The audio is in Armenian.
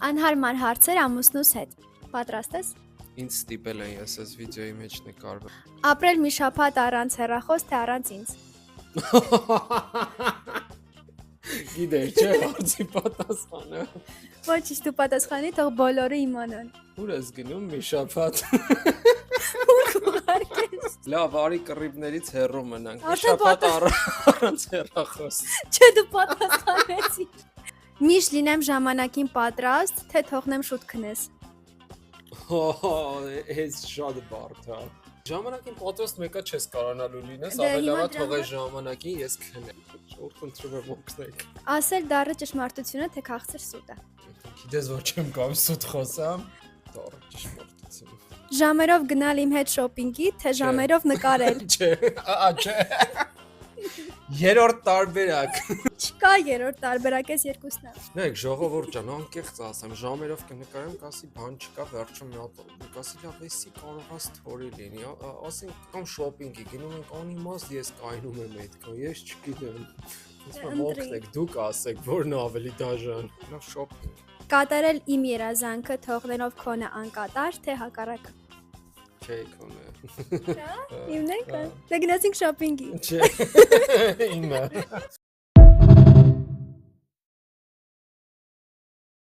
Անհարմար հարցեր ամուսնուս հետ։ Պատրաստ ես։ Ինձ ստիպել են ես այս վիդեոյի մեջ նկարվել։ Ապրել մի շաբաթ առանց հեռախոս, թե առանց ինձ։ Գիտեր, չէ, հարցի պատասխանը։ Ոչինչ, դու պատասխանի, թող բոլորը իմանան։ Ուր ես գնում մի շաբաթ։ Ուր կուղարկես։ Լավ, արի կռիվներից հեռու մնանք։ Մի Արդեն շաբաթ առանց հեռախոս։ Չէ, դու պատասխանեցի։ Միշտ լինեմ ժամանակին պատրաստ, թե թողնեմ շուտ քնես։ Էս շատ բարդ է։ Ժամանակին պատրաստ մեկը չես կարողանալու լինես, Դե, ավելի հիմա լավ է դրա թողես ժամանակին ես քնեմ։ Շուտ խնդրում եմ օգնեք։ Ասել դառը ճշմարտությունը, թե քաղցր սուտը։ Գիտես որ չեմ կամ սուտ խոսամ, դառը ճշմարտություն։ Ժամերով գնալ իմ հետ շոփինգի, թե ժամերով նկարել։ Չէ, չէ։ Երրորդ տարբերակ։ Չկա երրորդ տարբերակ, էս երկուսն է։ Նայեք, ժողովուրդ ջան, անկեղծ ասեմ, ժամերով կնկարեմ, կասի բան չկա, վերջում մի հատ կասի լավ, էսի կարողա սթորի լինի, ասենք կամ շոփինգի գնում ենք անիմաստ, ես կայնում եմ այդքան, ես չգիտեմ։ Ասում օգնեք, դուք ասեք, որն է ավելի դաժան։ Լավ շոփինգ։ Կատարել իմ երազանքը թողնելով քոնը անկատար, թե հակառակը։ Չէ, քոնը։ Իմն է կա։ Դե գնացինք շոփինգի։ Չէ։ Իմը։